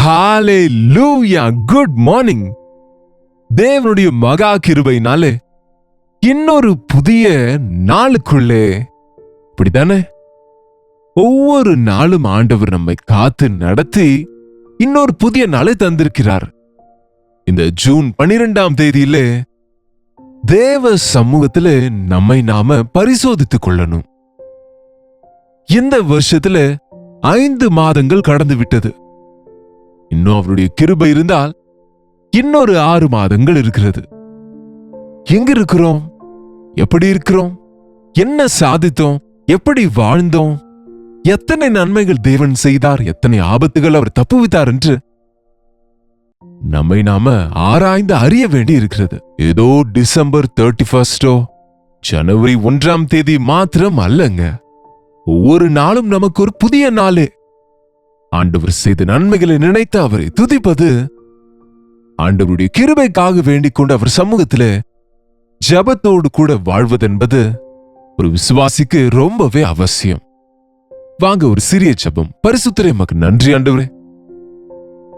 ஹalleluya good morning. தேவனுடைய மகா கிருபையினாலே இன்னொரு புதிய நாளுக்குள்ளே, இப்படித்தானே ஒவ்வொரு நாளும் ஆண்டவர் நம்மை காத்து நடத்தி இன்னொரு புதிய நாளை தந்திருக்கிறார். இந்த ஜூன் 12ஆம் தேதியிலே தேவ சமூகத்திலே நம்மை நாம பரிசோதித்துக் கொள்ளணும். இந்த வருஷத்துல 5 மாதங்கள் கடந்து விட்டது. இன்னும் அவருடைய கிருபை இருந்தால் இன்னொரு 6 மாதங்கள் இருக்கிறது. எங்க இருக்கிறோம்? எப்படி இருக்கிறோம்? என்ன சாதித்தோம்? எப்படி வாழ்ந்தோம்? எத்தனை நன்மைகள் தேவன் செய்தார், எத்தனை ஆபத்துகள் அவர் தப்புவித்தார் என்று நம்மை நாம ஆராய்ந்து அறிய வேண்டி இருக்கிறது. ஏதோ டிசம்பர் 31 ஜனவரி 1ஆம் தேதி மாத்திரம் அல்லங்க. ஒவ்வொரு நாளும் நமக்கு ஒரு புதிய நாளே. ஆண்டவர் செய்த நன்மைகளை நினைத்து அவரை துதிப்பது, ஆண்டவருடைய கிருபைக்காக வேண்டிக் கொண்டு அவர் சமூகத்திலே ஜபத்தோடு கூட வாழ்வதென்பது ஒரு விசுவாசிக்கு ரொம்பவே அவசியம். வாங்க ஒரு சிறிய ஜபம். பரிசுத்தரே, மக்கு நன்றி ஆண்டவரே,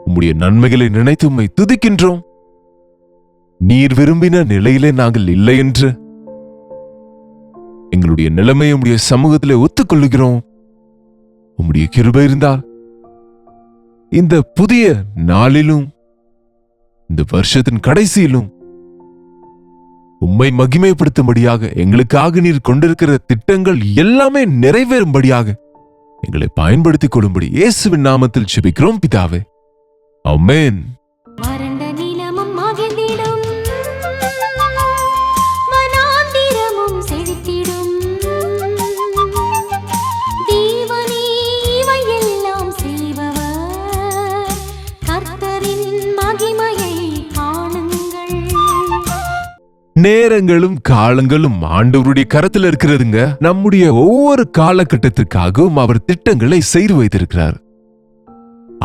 உம்முடைய நன்மைகளை நினைத்து உம்மை துதிக்கின்றோம். நீர் விரும்பின நிலையிலே நாங்கள் இல்லை என்று எங்களுடைய நிலைமை உம்முடைய சமூகத்திலே ஒத்துக்கொள்ளுகிறோம். உம்முடைய கிருபை இருந்தால் இந்த புதிய நாளிலும் இந்த வருஷத்தின் கடைசியிலும் உம்மை மகிமைப்படுத்தும்படியாக எங்களுக்காக நீர் கொண்டிருக்கிற திட்டங்கள் எல்லாமே நிறைவேறும்படியாக எங்களை பயன்படுத்திக் கொள்ளும்படி இயேசுவின் நாமத்தில் ஜெபிக்கிறோம் பிதாவே, ஆமென். நேரங்களும் காலங்களும் ஆண்டவருடைய கரத்தில் இருக்கிறதுங்க. நம்முடைய ஒவ்வொரு காலகட்டத்திற்காகவும் அவர் திட்டங்களை செய்து வைத்திருக்கிறார்.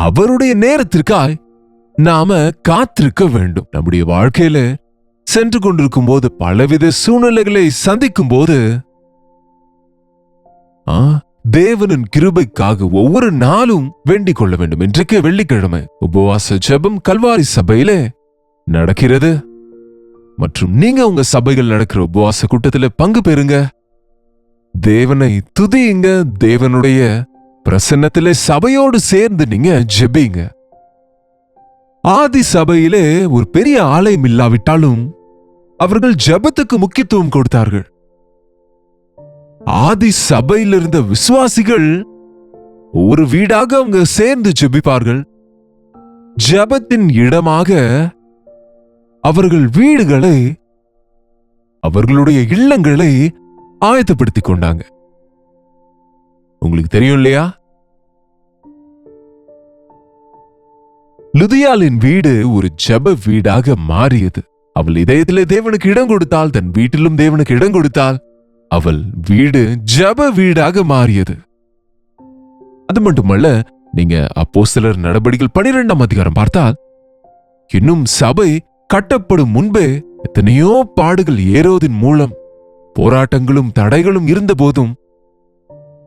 அவருடைய நேரத்திற்காய் நாம காத்திருக்க வேண்டும். நம்முடைய வாழ்க்கையில சென்று கொண்டிருக்கும் போது பலவித சூழ்நிலைகளை சந்திக்கும் போது தேவனின் கிருபைக்காக ஒவ்வொரு நாளும் வேண்டிக் கொள்ள வேண்டும். இன்றைக்கு வெள்ளிக்கிழமை உபவாச ஜெபம் கல்வாரி சபையிலே நடக்கிறது. மற்றும் நீங்க உங்க சபைகள் நடக்கிற உபவாச கூட்டத்துல பங்கு பெறுங்க. தேவனை துதியுங்க. தேவனுடைய பிரசன்னத்திலே சபையோடு சேர்ந்து நீங்க ஜெபிங்க. ஆதி சபையிலே ஒரு பெரிய ஆலயம் இல்லாவிட்டாலும் அவர்கள் ஜெபத்துக்கு முக்கியத்துவம் கொடுத்தார்கள். ஆதி சபையில் இருந்த விசுவாசிகள் ஒரு வீடாக அவங்க சேர்ந்து ஜெபிப்பார்கள். ஜெபத்தின் இடமாக அவர்கள் வீடுகளை, அவர்களுடைய இல்லங்களை ஆயத்தப்படுத்திக் கொண்டாங்க. உங்களுக்கு தெரியும் இல்லையா? லுதியாலின் வீடு ஒரு ஜெப வீடாக மாறியது. அவள் இதயத்திலே தேவனுக்கு இடம் கொடுத்தால், தன் வீட்டிலும் தேவனுக்கு இடம் கொடுத்தால், அவள் வீடு ஜெப வீடாக மாறியது. அது மட்டுமல்ல, நீங்க அப்போஸ்தலர் நடபடிகள் 12ஆம் அதிகாரம் பார்த்தால், இன்னும் சபை கட்டப்படும் முன்பே எத்தனையோ பாடுகள் ஏரோதின் மூலம் போராட்டங்களும் தடைகளும் இருந்த போதும்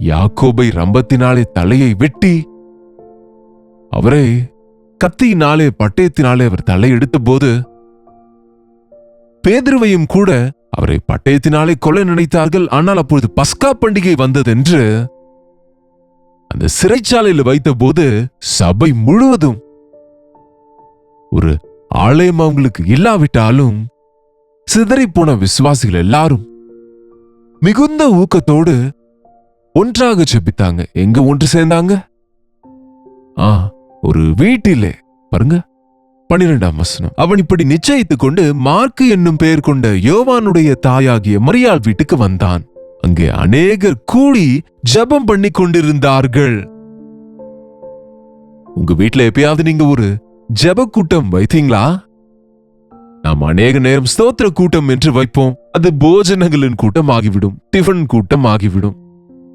யாக்கோபை ரம்பத்தினாலே தலையை வெட்டி அவரை கத்தியினாலே பட்டயத்தினாலே அவர் தலை எடுத்த போது பேதுருவையும் கூட அவரை பட்டயத்தினாலே கொலை நினைத்தார்கள். ஆனால் அப்பொழுது பஸ்கா பண்டிகை வந்ததென்று அந்த சிறைச்சாலையில் வைத்த போது சபை முழுவதும் ஒரு ஆலயம் அவங்களுக்கு இல்லாவிட்டாலும் சிதறி போன விசுவாசிகள் எல்லாரும் மிகுந்த ஊக்கத்தோடு ஒன்றாக ஜெபித்தாங்க. எங்க ஒன்று சேர்ந்தாங்க? ஒரு வீட்டிலே. பாருங்க 12ஆம் வசனம். அவன் இப்படி நிச்சயித்துக் கொண்டு மார்க்கு என்னும் பெயர் கொண்ட யோவானுடைய தாயாகிய மரியாள் வீட்டுக்கு வந்தான். அங்கே அநேகர் கூடி ஜெபம் பண்ணி கொண்டிருந்தார்கள். உங்க வீட்டுல எப்பயாவது நீங்க ஒரு ஜெப கூட்டம் வைத்தீங்களா? நாம் அநேக நேரம் ஸ்தோத்திர கூட்டம் என்று வைப்போம். அது போஜனங்களின் கூட்டம் ஆகிவிடும், டிஃபன் கூட்டம் ஆகிவிடும்,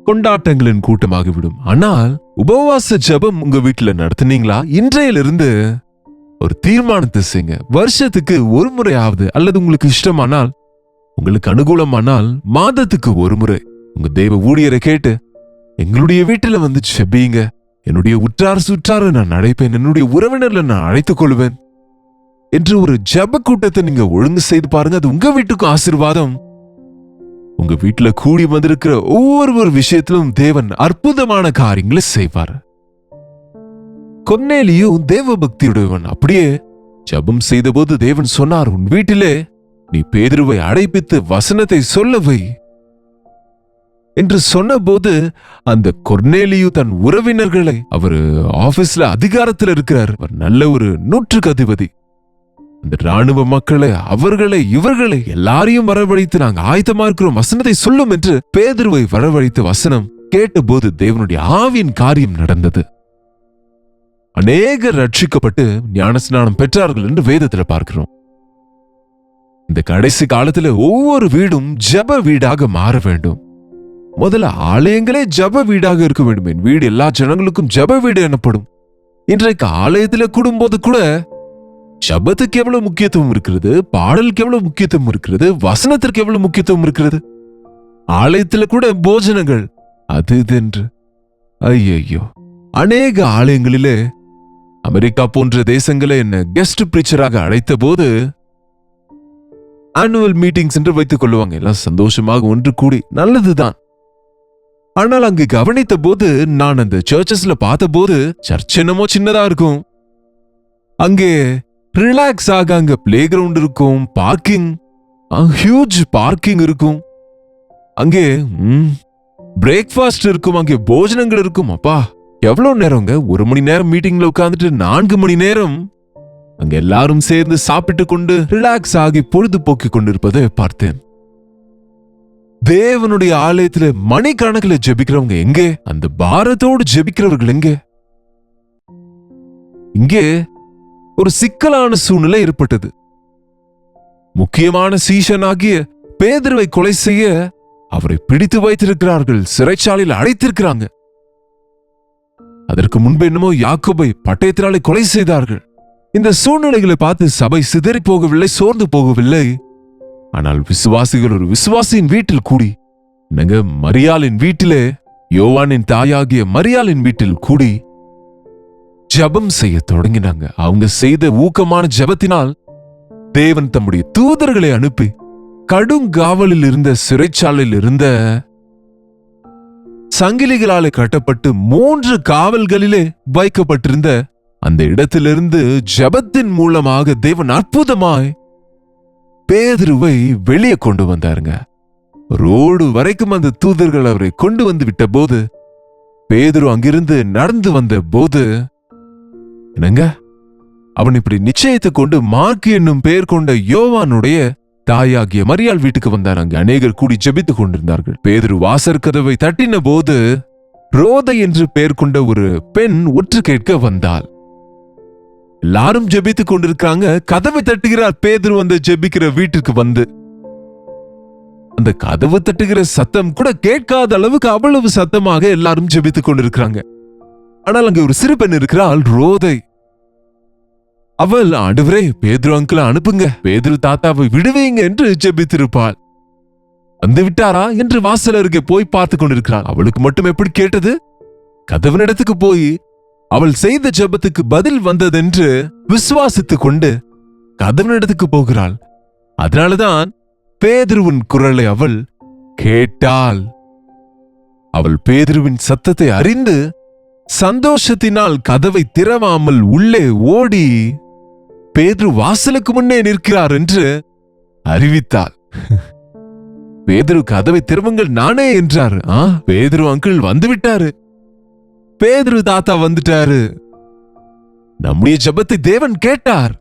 கொண்டாட்டங்களின் கூட்டம் ஆகிவிடும். ஆனால் உபவாச ஜெபம் உங்க வீட்டுல நடத்துனீங்களா? இன்றையிலிருந்து ஒரு தீர்மானத்தை செய்யுங்க. வருஷத்துக்கு ஒரு முறையாவது, அல்லது உங்களுக்கு இஷ்டமானால், உங்களுக்கு அனுகூலமானால் மாதத்துக்கு ஒரு முறை உங்க தேவ ஊழியரை கேட்டு எங்களுடைய வீட்டுல வந்து ஜெபிங்க. என்னுடைய உற்றார் சுற்றாரை நான் அழைப்பேன், என்னுடைய உறவினர்களை நான் அழைத்துக் கொள்வேன் என்று ஒரு ஜெப கூட்டத்தை நீங்க ஒழுங்கு செய்து பாருங்க. அது உங்க வீட்டுக்கும் ஆசீர்வாதம். உங்க வீட்டுல கூடி வந்திருக்கிற ஒவ்வொரு விஷயத்திலும் தேவன் அற்புதமான காரியங்களை செய்வார். கொர்நேலியு தேவ பக்தியுடையவன். அப்படியே ஜெபம் செய்த போது தேவன் சொன்னார், உன் வீட்டிலே நீ பேதுருவை அழைப்பித்து வசனத்தை சொல்லவை என்று சொன்னபோது அந்த கொர்நேலியு தன் உறவினர்களை, அவர் ஆபீஸ்ல அதிகாரத்தில் இருக்கிறார், அவர் நல்ல ஒரு நூற்றுக்கு அதிபதி, அந்த ராணுவ மக்களை, அவர்களை இவர்களை எல்லாரையும் வரவழைத்து நாங்க ஆயத்தமா இருக்கிறோம், வசனத்தை சொல்லும் என்று பேதுருவை வரவழைத்து வசனம் கேட்டபோது தேவனுடைய ஆவியின் காரியம் நடந்தது. அநேகர் ரட்சிக்கப்பட்டு ஞானஸ்நானம் பெற்றார்கள் என்று வேதத்துல பார்க்கிறோம். இந்த கடைசி காலத்துல ஒவ்வொரு வீடும் ஜெப வீடாக மாற வேண்டும். முதல்ல ஆலயங்களே ஜெப வீடாக இருக்க வேண்டும். என் வீடு எல்லா ஜனங்களுக்கும் ஜெப வீடு எனப்படும். இன்றைக்கு ஆலயத்துல கூடும்போது கூட ஜெபத்துக்கு எவ்வளவு முக்கியத்துவம் இருக்கிறது, பாடலுக்கு எவ்வளவு முக்கியத்துவம் இருக்கிறது, வசனத்திற்கு எவ்வளவு முக்கியத்துவம் இருக்கிறது. ஆலயத்துல கூட போஜனங்கள் அது இது என்று. ஐயோ, அநேக ஆலயங்களிலே அமெரிக்கா போன்ற தேசங்களை என்ன கெஸ்ட் பிரீச்சராக அழைத்த போது ஆனுவல் மீட்டிங்ஸ் என்று வைத்துக் கொள்வாங்க. எல்லாம் சந்தோஷமாக ஒன்று கூடி, நல்லதுதான். ஆனால் அங்கு கவனித்த போது, நான் அந்த சர்ச்சஸ்ல பார்த்த போது, சர்ச் என்னமோ சின்னதா இருக்கும். அங்கே ரிலாக்ஸ் ஆக அங்க பிளே கிரவுண்ட் இருக்கும், பார்க்கிங், ஹியூஜ் பார்க்கிங் இருக்கும். அங்கே பிரேக்ஃபாஸ்ட் இருக்கும், அங்கே போஜனங்கள் இருக்கும். அப்பா, எவ்வளவு நேரங்க? 1 மணி நேரம் மீட்டிங்ல உட்கார்ந்துட்டு 4 மணி நேரம் அங்க எல்லாரும் சேர்ந்து சாப்பிட்டு கொண்டு ரிலாக்ஸ் ஆகி பொழுதுபோக்கி கொண்டிருப்பதை பார்த்தேன். தேவனுடைய ஆலயத்துல மணிக்கணக்கில் ஜெபிக்கிறவங்க எங்கே? அந்த பாரத்தோடு ஜெபிக்கிறவர்கள் எங்கே? இங்கே ஒரு சிக்கலான சூழ்நிலை ஏற்பட்டது. முக்கியமான சீஷனாகிய பேதுருவை கொலை செய்ய அவரை பிடித்து வைத்திருக்கிறார்கள், சிறைச்சாலையில் அடைத்திருக்கிறாங்க. அதற்கு முன்பு என்னமோ யாக்கோபை பட்டயத்தினாலே கொலை செய்தார்கள். இந்த சூழ்நிலைகளை பார்த்து சபை சிதறி போகவில்லை, சோர்ந்து போகவில்லை. ஆனால் விசுவாசிகள் ஒரு விசுவாசியின் வீட்டில் கூடி, என்னங்க, மரியாளின் வீட்டிலே, யோவானின் தாயாகிய மரியாளின் வீட்டில் கூடி ஜெபம் செய்ய தொடங்கினாங்க. அவங்க செய்த ஊக்கமான ஜெபத்தினால் தேவன் தம்முடைய தூதர்களை அனுப்பி கடுங்காவலில் இருந்த, சிறைச்சாலையில் இருந்த, சங்கிலிகளாலே கட்டப்பட்டு 3 காவல்களிலே வைக்கப்பட்டிருந்த அந்த இடத்திலிருந்து ஜெபத்தின் மூலமாக தேவன் அற்புதமாய் பேதுருவை வெளியே கொண்டு வந்தாருங்க. ரோடு வரைக்கும் அந்த தூதர்கள் அவரை கொண்டு வந்து விட்ட போது, பேதுரு அங்கிருந்து நடந்து வந்த போது, என்னங்க, அவன் இப்படி நிச்சயத்தை கொண்டு மார்க் என்னும் பெயர் கொண்ட யோவானுடைய தாயாகிய மரியாள் வீட்டுக்கு வந்தார். அங்கு அநேகர் கூடி ஜெபித்துக் கொண்டிருந்தார்கள். பேதுரு வாசற் கதவை தட்டின போது ரோதை என்று பெயர் கொண்ட ஒரு பெண் ஒற்று கேட்க வந்தாள். எல்லாரும் ஜெபித்துக் கொண்டிருக்காங்க. கதவை தட்டுகிறார் பேதுரு வந்து ஜெபிக்கிற வீட்டுக்கு வந்து. அந்த கதவு தட்டுகிற சத்தம் கூட கேட்காத அளவுக்கு அவ்வளவு சத்தமாக எல்லாரும் ஜெபித்துக் கொண்டிருக்கிறாங்க. ஆனால் அங்கே ஒரு சிறு பெண் இருக்கிறாள், ரோதை. அவள், ஆண்டவரே, பேதுரு அங்கிளை அனுப்புங்க, பேதுரு தாத்தாவை விடுவீங்க என்று ஜெபித்திருப்பாள். வந்து விட்டாரா என்று வாசல் அருகே போய் பார்த்து கொண்டிருக்கிறாள். அவளுக்கு மட்டும் எப்படி கேட்டது? கதவனிடத்துக்கு போய் அவள் செய்த ஜெபத்துக்கு பதில் வந்ததென்று விசுவாசித்துக் கொண்டு கதவனிடத்துக்கு போகிறாள். அதனாலதான் பேதுருவின் குரலை அவள் கேட்டாள். அவள் பேதுருவின் சத்தத்தை அறிந்து சந்தோஷத்தினால் கதவை திறவாமல் உள்ளே ஓடி பேதுரு வாசலுக்கு முன்னே நிற்கிறார் என்று அறிவித்தாள். பேதுரு, கதவை திறவுங்கள், நானே என்றாரு. பேதுரு அங்கிள் வந்து விட்டாரு, பேதுரு தாத்தா வந்துட்டாரு. நம்முடைய ஜெபத்தை தேவன் கேட்டார்.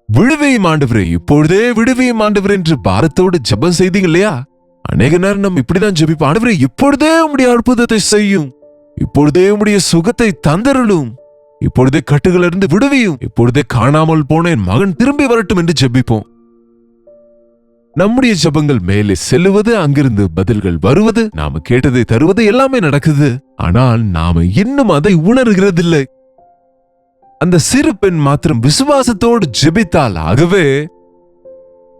விடுவையும் ஆண்டவரே, இப்பொழுதே விடுவையும் ஆண்டவரே என்று பாரத்தோடு ஜெபம் செய்தீங்க இல்லையா? அநேக நேரம் நம்ம இப்படிதான் ஜெபிப்போம். ஆண்டவரே, இப்பொழுதே உம்முடைய அற்புதத்தை செய்யும், இப்பொழுதே உம்முடைய சுகத்தை தந்தருளும், இப்பொழுதே கட்டுகளிலிருந்து விடுவியும், இப்பொழுதே காணாமல் போன என் மகன் திரும்பி வரட்டும் என்று ஜெபிப்போம். நம்முடைய ஜெபங்கள் மேலே செல்லுவது, அங்கிருந்து பதில்கள் வருவது, நாம கேட்டதை தருவது, எல்லாமே நடக்குது. ஆனால் நாம இன்னும் அதை உணர்கிறதில்லை. அந்த சிறு பெண் மாத்திரம் விசுவாசத்தோடு ஜெபித்தாள். ஆகவே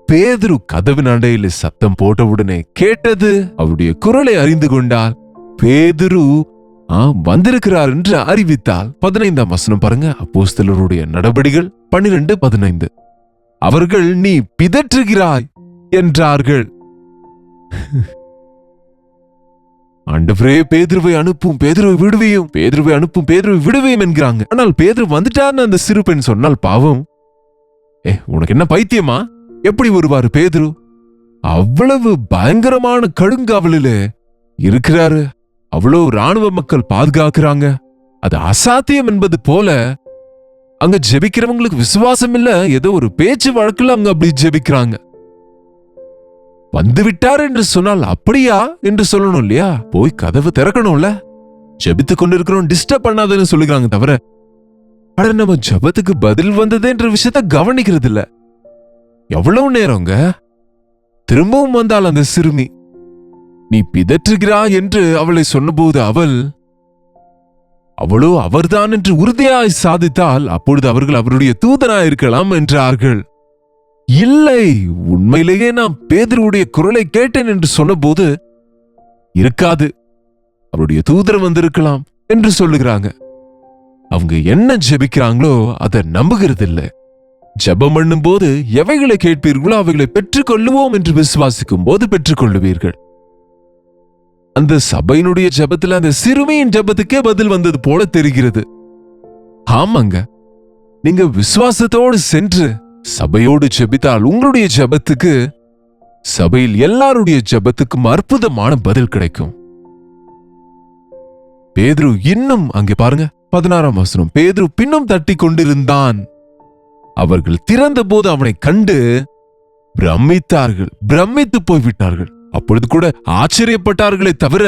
பேதுரு கதவின் அண்டையில் சத்தம் போட்டவுடனே கேட்டது, அவருடைய குரலை அறிந்து கொண்டால் பேதுரு வந்திருக்கிறார் என்று அறிவித்தால். 15ஆம் வசனம் பாருங்க, அப்போஸ்தலருடைய நடபடிகள் 12:15. அவர்கள் நீ பிதற்றுகிறாய் என்றார்கள். ஆண்டவரே பேதுருவை அனுப்பும், பேதுருவை விடுவியும், பேதுருவை அனுப்பும், பேதுருவை விடுவியும் என்கிறாங்க. ஆனால் பேதுரு வந்துட்டார்னு அந்த சிறு பெண் சொன்னால் பாவம், உனக்கு என்ன பைத்தியமா, எப்படி வருவாரு பேதுரு? அவ்வளவு பயங்கரமான கடுங்காவலிலே இருக்கிறாரு, அவ்வளவு ராணுவ மக்கள் பாதுகாக்கிறாங்க, அது அசாத்தியம் என்பது போல அங்க ஜெபிக்கிறவங்களுக்கு விசுவாசம் இல்ல, ஏதோ ஒரு பேச்சு வழக்குல அங்க அப்படி ஜெபிக்கிறாங்க. வந்து விட்டார் என்று சொன்னால் அப்படியா என்று சொல்லணும் இல்லையா? போய் கதவு திறக்கணும்ல. ஜெபித்துக் கொண்டிருக்கிறோம், டிஸ்டர்ப் பண்ணாதன்னு சொல்லுகிறாங்க தவிர அட நம்ம ஜெபத்துக்கு பதில் வந்ததுன்ற விஷயத்த கவனிக்கிறது இல்ல. எவ்வளவு நேரங்க? திரும்பவும் வந்தால் அந்த சிறுமி, நீ பிதற்றுகிறாய் என்று அவளை சொன்னபோது அவளோ அவர்தான் என்று உறுதியாய் சாதித்தால் அப்பொழுது அவர்கள் அவருடைய தூதனாயிருக்கலாம் என்றார்கள். இல்லை, உண்மையிலேயே நான் பேதுருவுடைய குரலை கேட்டேன் என்று சொன்னபோது இருக்காது, அவருடைய தூதர் வந்திருக்கலாம் என்று சொல்லுகிறாங்க. அவங்க என்ன ஜெபிக்கிறாங்களோ அதை நம்புகிறது இல்லை. ஜெபம் பண்ணும் போது எவைகளை கேட்பீர்களோ அவைகளை பெற்றுக் கொள்ளுவோம் என்று விசுவாசிக்கும் போது பெற்றுக் கொள்ளுவீர்கள். அந்த சபையினுடைய ஜெபத்தில் அந்த சிறுமியின் ஜெபத்துக்கே பதில் வந்தது போல தெரிகிறது. ஆமாங்க, நீங்க விசுவாசத்தோடு சென்று சபையோடு ஜெபித்தால் உங்களுடைய ஜெபத்துக்கு, சபையில் எல்லாருடைய ஜெபத்துக்கும் அற்புதமான பதில் கிடைக்கும். பேதுரு இன்னும் அங்கே பாருங்க 16ஆம் வசனம், பேதுரு பின்னும் தட்டி கொண்டிருந்தான். அவர்கள் திறந்த போது அவனை கண்டு பிரமித்தார்கள், பிரமித்து போய்விட்டார்கள். அப்பொழுது கூட ஆச்சரியப்பட்டார்களே தவிர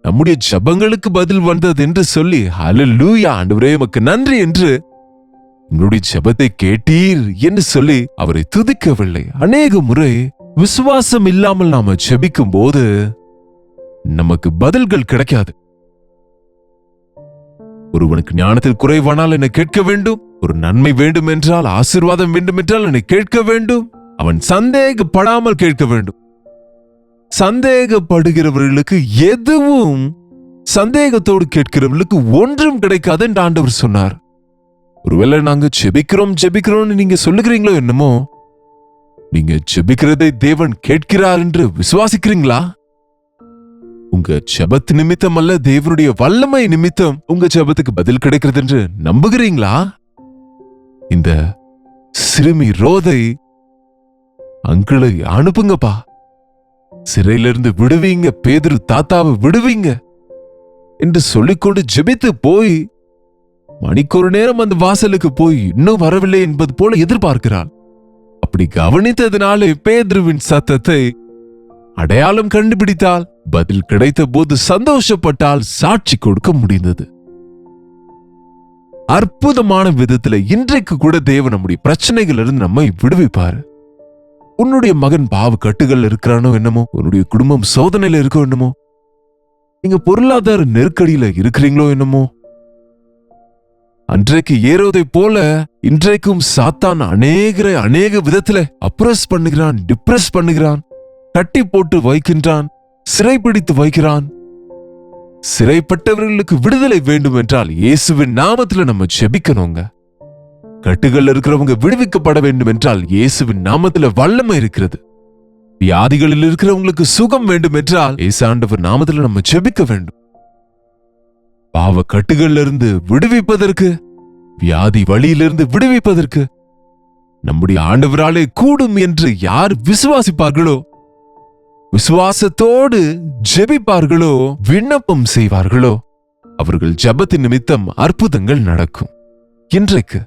நம்முடைய ஜெபங்களுக்கு பதில் வந்தது என்று சொல்லி ஹல்லேலூயா ஆண்டவரே உமக்கு நன்றி என்று உங்களுடைய ஜெபத்தை கேட்டீர் என்று சொல்லி அவரை துதிக்கவில்லை. அநேக முறை விசுவாசம் இல்லாமல் நாம ஜெபிக்கும் போது நமக்கு பதில்கள் கிடைக்காது. ஒருவனுக்கு ஞானத்தில் குறைவானால் என்னை கேட்க வேண்டும், ஒரு நன்மை வேண்டும் என்றால், ஆசீர்வாதம் வேண்டும் என்றால் என்னை கேட்க வேண்டும். அவன் சந்தேகப்படாமல் கேட்க வேண்டும். சந்தேகப்படுகிறவர்களுக்கு எதுவும், சந்தேகத்தோடு கேட்கிறவர்களுக்கு ஒன்றும் கிடைக்காது என்று ஆண்டவர் சொன்னார். ஒருவேளை நாங்க ஜெபிக்கிறோம் நீங்க சொல்லுகிறீங்களோ என்னமோ, நீங்க ஜெபிக்கிறதை தேவன் கேட்கிறார் என்று விசுவாசிக்கிறீங்களா? உங்க ஜெபத்து நிமித்தம் அல்ல, தேவனுடைய வல்லமை நிமித்தம் உங்க ஜெபத்துக்கு பதில் கிடைக்கிறது என்று நம்புகிறீங்களா? இந்த சிறுமி ரோதை அங்கிளை அனுப்புங்கப்பா, சிறையிலிருந்து விடுவீங்க, பேதுரு தாத்தாவை விடுவீங்க என்று சொல்லிக்கொண்டு ஜெபித்து போய் மணிக்கொரு நேரம் அந்த வாசலுக்கு போய் இன்னும் வரவில்லை என்பது போல எதிர்பார்க்கிறாள். அப்படி கவனித்ததினாலே பேதுருவின் சத்தத்தை அடையாளம் கண்டுபிடித்தால், பதில் கிடைத்த போது சந்தோஷப்பட்டால், சாட்சி கொடுக்க முடிந்தது. அற்புதமான விதத்துல இன்றைக்கு கூட தேவன் நம்முடைய பிரச்சனைகள் இருந்து நம்மை விடுவிப்பாரு. உன்னுடைய மகன் பாவ கட்டுகள் இருக்கிறானோ என்னமோ, உன்னுடைய குடும்பம் சோதனையில இருக்கோ என்னமோ, நீங்க பொருளாதார நெருக்கடியில இருக்கிறீங்களோ என்னமோ, அன்றைக்கு ஏரோதை போல இன்றைக்கும் சாத்தான் அநேக விதத்துல அப்ரஸ் பண்ணுகிறான், டிப்ரஸ் பண்ணுகிறான், கட்டி போட்டு வைக்கின்றான், சிறைப்பிடித்து வைக்கிறான். சிறைப்பட்டவர்களுக்கு விடுதலை வேண்டும் என்றால் இயேசுவின் நாமத்துல நம்ம ஜெபிக்கணுங்க. கட்டுகள் இருக்கிறவங்க விடுவிக்கப்பட வேண்டும் என்றால் இயேசுவின் நாமத்துல வல்லமை இருக்கிறது. வியாதிகளில் இருக்கிறவங்களுக்கு சுகம் வேண்டும் என்றால் இயேசு ஆண்டவர் நாமத்துல நம்ம ஜெபிக்க வேண்டும். பாவ கட்டுகள்ல இருந்து விடுவிப்பதற்கு, வியாதி வழியிலிருந்து விடுவிப்பதற்கு நம்முடைய ஆண்டவராலே கூடும் என்று யார் விசுவாசிப்பார்களோ, விசுவாசத்தோடு ஜெபிப்பார்களோ, விண்ணப்பம் செய்வார்களோ, அவர்கள் ஜெபத்தின் நிமித்தம் அற்புதங்கள் நடக்கும். இன்றைக்கு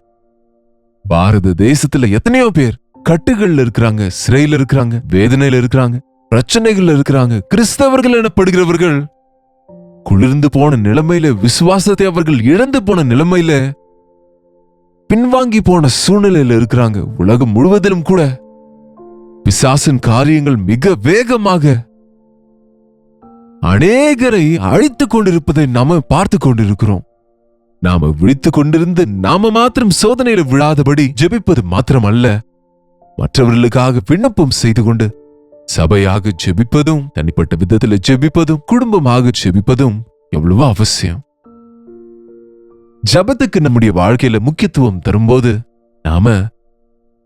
பாரத தேசத்துல எத்தனையோ பேர் கட்டுகள்ல இருக்கிறாங்க, சிறையில இருக்கிறாங்க, வேதனையில இருக்கிறாங்க, பிரச்சனைகள்ல இருக்கிறாங்க. கிறிஸ்தவர்கள் எனப்படுகிறவர்கள் குளிர்ந்து போன நிலைமையில, விசுவாசத்தை அவர்கள் இழந்து போன நிலைமையில, பின்வாங்கி போன சூழ்நிலையில இருக்கிறாங்க. உலகம் முழுவதிலும் கூட பிசாசின் காரியங்கள் மிக வேகமாக அநேகரை அழித்துக் கொண்டிருப்பதை நாம பார்த்து கொண்டிருக்கிறோம். நாம விழித்துக் கொண்டிருந்து நாம மாத்திரம் சோதனையில விழாதபடி ஜெபிப்பது மாத்திரமல்ல, மற்றவர்களுக்காக விண்ணப்பம் செய்து கொண்டு சபையாக ஜெபிப்பதும், தனிப்பட்ட விதத்தில் ஜெபிப்பதும், குடும்பமாக ஜெபிப்பதும் எவ்வளவு அவசியம். ஜபத்துக்கு நம்முடைய வாழ்க்கையில முக்கியத்துவம் தரும்போது நாம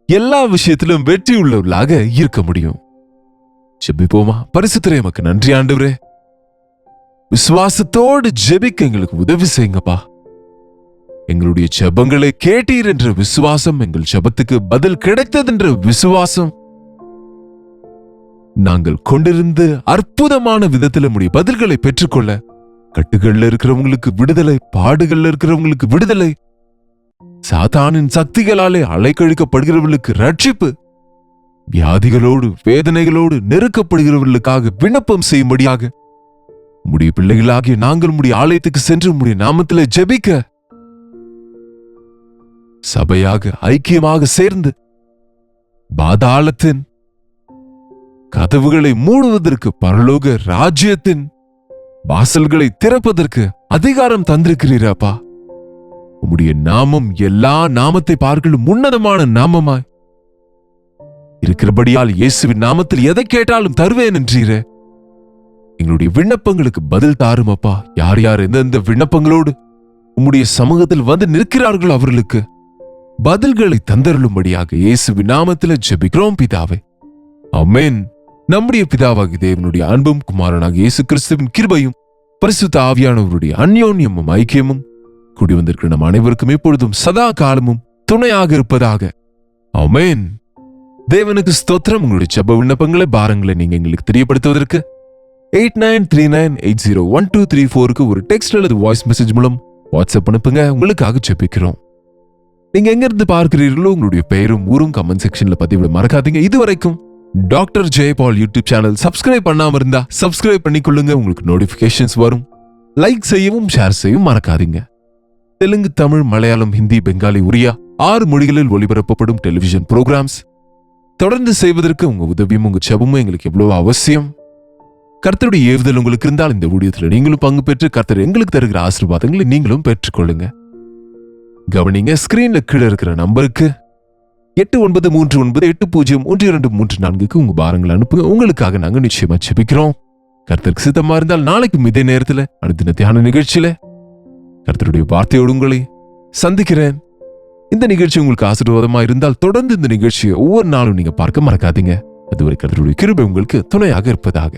எல்லா விஷயத்திலும் வெற்றி உள்ளவர்களாக இருக்க முடியும். ஜெபிப்போமா? பரிசுத்தரே, எமக்கு நன்றி ஆண்டவரே. விசுவாசத்தோடு ஜெபிக்க எங்களுக்கு உதவி செய்யுங்கப்பா. எங்களுடைய ஜெபங்களை கேட்டீர் என்ற விசுவாசம், எங்கள் ஜெபத்துக்கு பதில் கிடைத்தது என்ற விசுவாசம் நாங்கள் கொண்டிருந்து அற்புதமான விதத்தில் நம்முடைய பதில்களை பெற்றுக்கொள்ள, கட்டுகள்ல இருக்கிறவங்களுக்கு விடுதலை, பாடுகள்ல இருக்கிறவங்களுக்கு விடுதலை, சாத்தானின் சக்திகளாலே அலைக்கழிக்கப்படுகிறவர்களுக்கு ரட்சிப்பு, வியாதிகளோடு வேதனைகளோடு நெருக்கப்படுகிறவர்களுக்காக விண்ணப்பம் செய்யும்படியாக உம்முடைய பிள்ளைகளாகிய நாங்கள் உம்முடைய ஆலயத்துக்கு சென்று உம்முடைய நாமத்திலே ஜெபிக்க, சபையாக ஐக்கியமாக சேர்ந்து பாதாளத்தின் கதவுகளை மூடுவதற்கு, பரலோக ராஜ்யத்தின் வாசல்களை திறப்பதற்கு அதிகாரம் தந்திருக்கிறீராப்பா. உம்முடைய நாமம் எல்லா நாமத்தை பார்க்கலும் உன்னதமான நாமமாய் இருக்கிறபடியால் இயேசுவின் நாமத்தில் எதை கேட்டாலும் தருவேன் என்றீரே. எங்களுடைய விண்ணப்பங்களுக்கு பதில் தாருமப்பா. யார் யார் எந்தெந்த விண்ணப்பங்களோடு உம்முடைய சமூகத்தில் வந்து நிற்கிறார்களோ அவர்களுக்கு பதில்களை தந்தருளும்படியாக இயேசுவின் நாமத்தில் ஜெபிக்கிறோம் பிதாவே, ஆமென். நம்முடைய பிதாவாகிய தேவனுடைய அன்பும் குமாரனாகிய இயேசு கிறிஸ்துவின் கிருபையும் பரிசுத்த ஆவியானவருடைய அந்யோன்யமும் ஐக்கியமும் கூடி வந்திருக்கிற நம் அனைவருக்கும் எப்பொழுதும் சதா காலமும் துணையாக இருப்பதாக, ஆமென். தேவனுக்கு ஸ்தோத்திரம். உங்களுடைய ஜெப விண்ணப்பங்களை, பாரங்களை நீங்க எங்களுக்கு தெரியப்படுத்துவதற்கு 8939801234 ஒரு டெக்ஸ்ட் அல்லது வாய்ஸ் மெசேஜ் மூலம் வாட்ஸ்அப் அனுப்புங்க. உங்களுக்காக ஜெபிக்கிறோம். நீங்க எங்க இருந்து பார்க்கிறீர்களோ உங்களுடைய பெயரும் ஊரும் கமெண்ட் செக்ஷன்ல பதிவிட மறக்காதீங்க. இதுவரைக்கும் doctor Jayapal YouTube channel subscribe பண்ணாம இருந்தா சப்ஸ்கிரைப் பண்ணிக்கொள்ளுங்க. உங்களுக்கு நோட்டிபிகேஷன்ஸ் வரும். லைக் செய்யவும் ஷேர் செய்யவும் மறக்காதீங்க. தெலுங்கு, தமிழ், மலையாளம், ஹிந்தி, பெங்காலி, ஒரியா 6 மொழிகளில் ஒளிபரப்பப்படும் டெலிவிஷன் ப்ரோக்ராம்ஸ் தொடர்ந்து செய்வதற்கு உங்க உதவியும் உங்க ஜெபமும் எங்களுக்கு எவ்வளவு அவசியம். கர்த்தருடைய ஏவுதல் உங்களுக்கு இருந்தால் இந்த ஊழியத்தில் நீங்களும் பங்கு பெற்று கர்த்தர் எங்களுக்கு தருகிற ஆசீர்வாதங்களை நீங்களும் பெற்றுக்கொள்ளுங்க. கவனிங்க, ஸ்கிரீன்ல கீழே இருக்கிற நம்பருக்கு 8939803234 உங்க பாரங்களை அனுப்புங்க. உங்களுக்காக நாங்க நிச்சயமா ஜெபிக்கிறோம். கர்த்தருக்கு சித்தமா இருந்தால் நாளைக்கும் இதே நேரத்துல அடுத்த தியான நிகழ்ச்சியில கர்த்தருடைய வார்த்தையோடு உங்களை சந்திக்கிறேன். இந்த நிகழ்ச்சி உங்களுக்கு ஆசீர்வாதமா இருந்தால் தொடர்ந்து இந்த நிகழ்ச்சியை ஒவ்வொரு நாளும் நீங்க பார்க்க மறக்காதீங்க. அதுவரை கர்த்தருடைய கிருபை உங்களுக்கு துணையாக இருப்பதாக.